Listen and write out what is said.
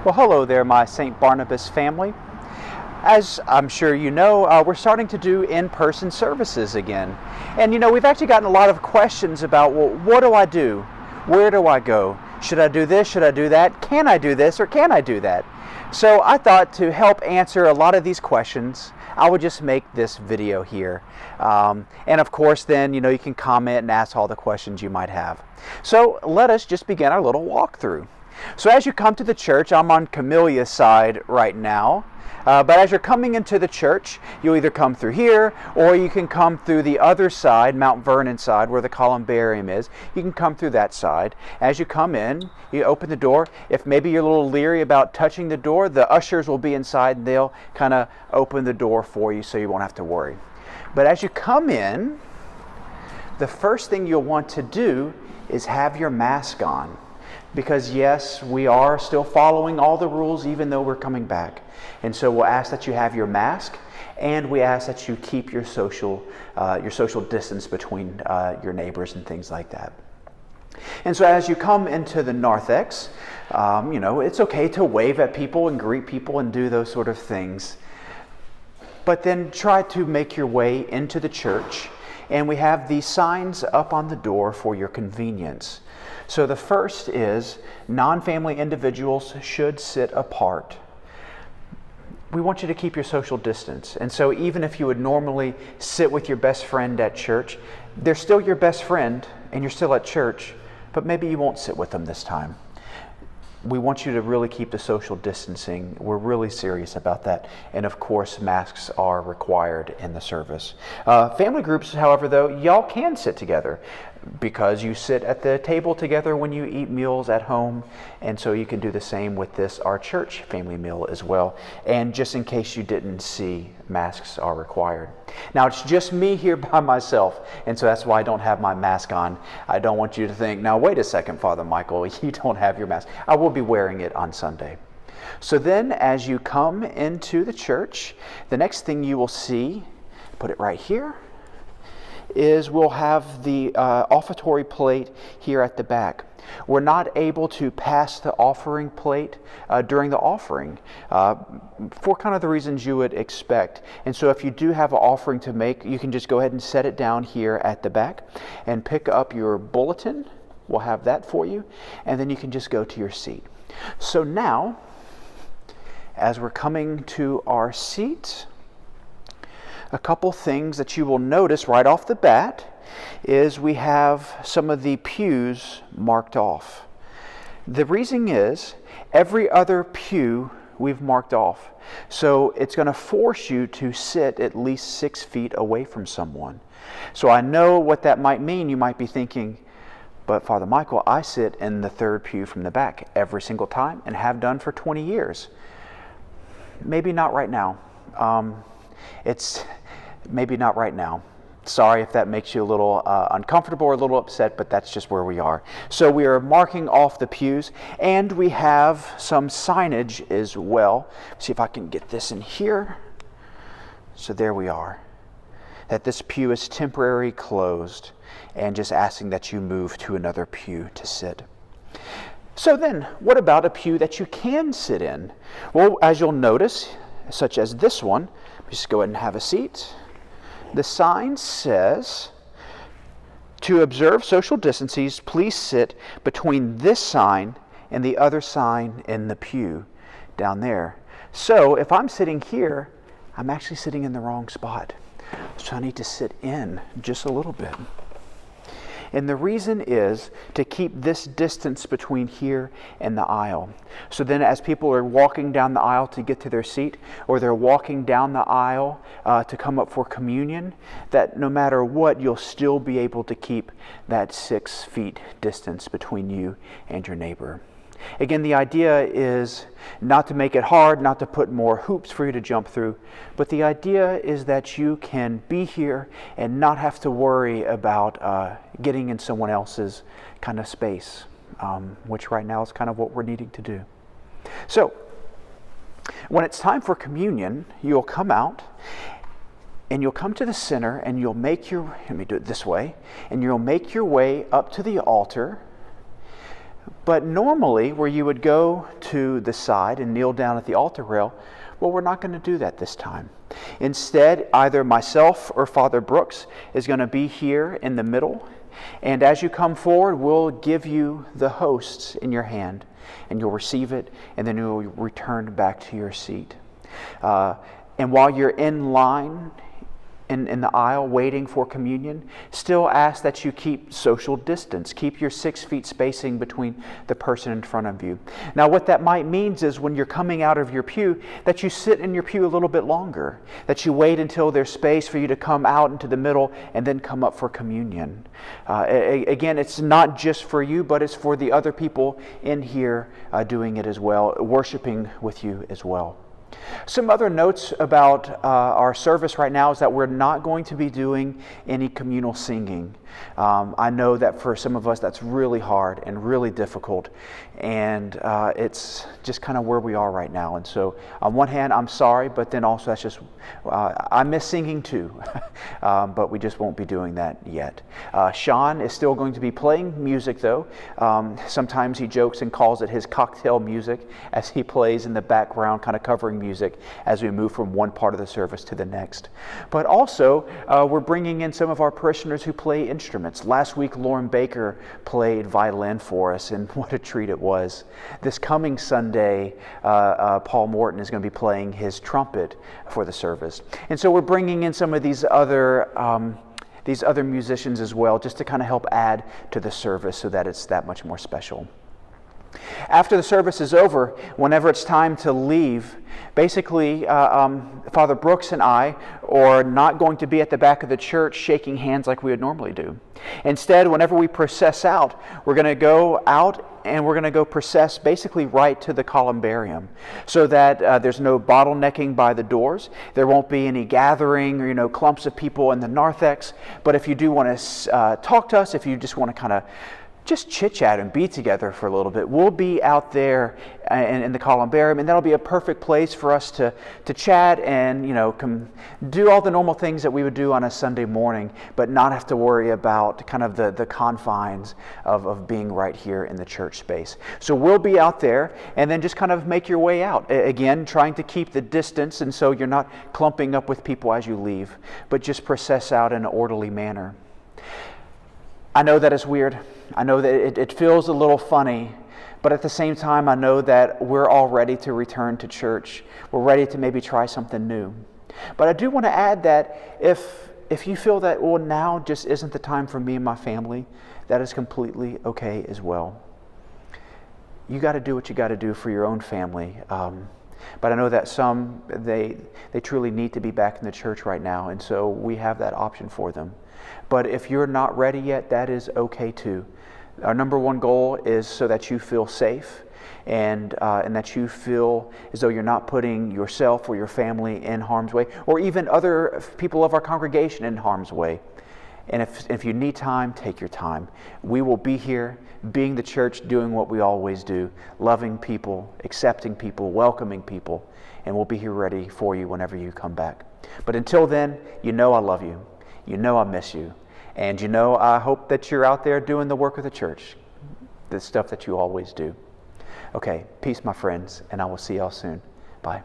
Well, hello there, my St. Barnabas family. As I'm sure you know, we're starting to do in-person services again. And we've actually gotten a lot of questions about, well, what do I do? Where do I go? Should I do this? Should I do that? Can I do this or can I do that? So I thought to help answer a lot of these questions, I would just make this video here. And of course, then, you can comment and ask all the questions you might have. So let us just begin our little walkthrough. So as you come to the church, I'm on Camelia's side right now, but as you're coming into the church, you'll either come through here, or you can come through the other side, Mount Vernon side, where the columbarium is. You can come through that side. As you come in, you open the door. If maybe you're a little leery about touching the door, the ushers will be inside, and they'll kind of open the door for you so you won't have to worry. But as you come in, the first thing you'll want to do is have your mask on. Because yes, we are still following all the rules even though we're coming back. And so we'll ask that you have your mask, and we ask that you keep your social distance between your neighbors and things like that. And so as you come into the narthex, it's okay to wave at people and greet people and do those sort of things. But then try to make your way into the church, and we have these signs up on the door for your convenience. So the first is non-family individuals should sit apart. We want you to keep your social distance. And so even if you would normally sit with your best friend at church, they're still your best friend and you're still at church, but maybe you won't sit with them this time. We want you to really keep the social distancing. We're really serious about that. And of course, masks are required in the service. Family groups, however, though, y'all can sit together because you sit at the table together when you eat meals at home. And so you can do the same with our church family meal as well. And just in case you didn't see, masks are required. Now, it's just me here by myself, and so that's why I don't have my mask on. I don't want you to think, now wait a second, Father Michael, you don't have your mask. I will be wearing it on Sunday. So then as you come into the church, the next thing you will see, put it right here, is we'll have the offertory plate here at the back. We're not able to pass the offering plate during the offering for kind of the reasons you would expect. And so if you do have an offering to make, you can just go ahead and set it down here at the back and pick up your bulletin. We'll have that for you. And then you can just go to your seat. So now, as we're coming to our seats, a couple things that you will notice right off the bat is we have some of the pews marked off. The reason is every other pew we've marked off. So it's going to force you to sit at least 6 feet away from someone. So I know what that might mean. You might be thinking, but Father Michael, I sit in the third pew from the back every single time and have done for 20 years. Maybe not right now. It's maybe not right now. Sorry if that makes you a little uncomfortable or a little upset, but that's just where we are. So we are marking off the pews, and we have some signage as well. See if I can get this in here. So there we are. That this pew is temporarily closed, and just asking that you move to another pew to sit. So then, what about a pew that you can sit in? Well, as you'll notice, such as this one, just go ahead and have a seat. The sign says, to observe social distancing, please sit between this sign and the other sign in the pew down there. So if I'm sitting here, I'm actually sitting in the wrong spot. So I need to sit in just a little bit. And the reason is to keep this distance between here and the aisle. So then as people are walking down the aisle to get to their seat, or they're walking down the aisle to come up for communion, that no matter what, you'll still be able to keep that 6 feet distance between you and your neighbor. Again, the idea is not to make it hard, not to put more hoops for you to jump through, but the idea is that you can be here and not have to worry about getting in someone else's kind of space, which right now is kind of what we're needing to do. So, when it's time for communion, you'll come out and you'll come to the center and you'll make your, let me do it this way, and you'll make your way up to the altar But normally, where you would go to the side and kneel down at the altar rail, well, we're not going to do that this time. Instead, either myself or Father Brooks is going to be here in the middle. And as you come forward, we'll give you the hosts in your hand, and you'll receive it, and then you'll return back to your seat. And while you're in line in the aisle waiting for communion, still ask that you keep social distance. Keep your 6 feet spacing between the person in front of you. Now, what that might mean is when you're coming out of your pew, that you sit in your pew a little bit longer, that you wait until there's space for you to come out into the middle and then come up for communion. Again, it's not just for you, but it's for the other people in here doing it as well, worshiping with you as well. Some other notes about our service right now is that we're not going to be doing any communal singing. I know that for some of us that's really hard and really difficult, and it's just kind of where we are right now. And so on one hand, I'm sorry, but then also that's just, I miss singing too, but we just won't be doing that yet. Sean is still going to be playing music though. Sometimes he jokes and calls it his cocktail music as he plays in the background, kind of covering music as we move from one part of the service to the next. But also, we're bringing in some of our parishioners who play instruments. Last week, Lauren Baker played violin for us, and what a treat it was. This coming Sunday, Paul Morton is going to be playing his trumpet for the service. And so we're bringing in some of these other musicians as well, just to kind of help add to the service so that it's that much more special. After the service is over, whenever it's time to leave, basically Father Brooks and I are not going to be at the back of the church shaking hands like we would normally do. Instead, whenever we process out, we're going to go out and we're going to go process basically right to the columbarium, so that there's no bottlenecking by the doors. There won't be any gathering or clumps of people in the narthex. But if you do want to talk to us, if you just want to kind of just chit-chat and be together for a little bit, we'll be out there in the columbarium, and that'll be a perfect place for us to chat and do all the normal things that we would do on a Sunday morning, but not have to worry about kind of the confines of being right here in the church space. So we'll be out there, and then just kind of make your way out. Again, trying to keep the distance, and so you're not clumping up with people as you leave, but just process out in an orderly manner. I know that it's weird. I know that it feels a little funny, but at the same time, I know that we're all ready to return to church. We're ready to maybe try something new. But I do want to add that if you feel that, well, now just isn't the time for me and my family, that is completely okay as well. You got to do what you got to do for your own family. But I know that some, they truly need to be back in the church right now, and so we have that option for them. But if you're not ready yet, that is okay too. Our number one goal is so that you feel safe and that you feel as though you're not putting yourself or your family in harm's way, or even other people of our congregation in harm's way. And if you need time, take your time. We will be here, being the church, doing what we always do, loving people, accepting people, welcoming people, and we'll be here ready for you whenever you come back. But until then, I love you. I miss you. And I hope that you're out there doing the work of the church, the stuff that you always do. Okay, peace, my friends, and I will see y'all soon. Bye.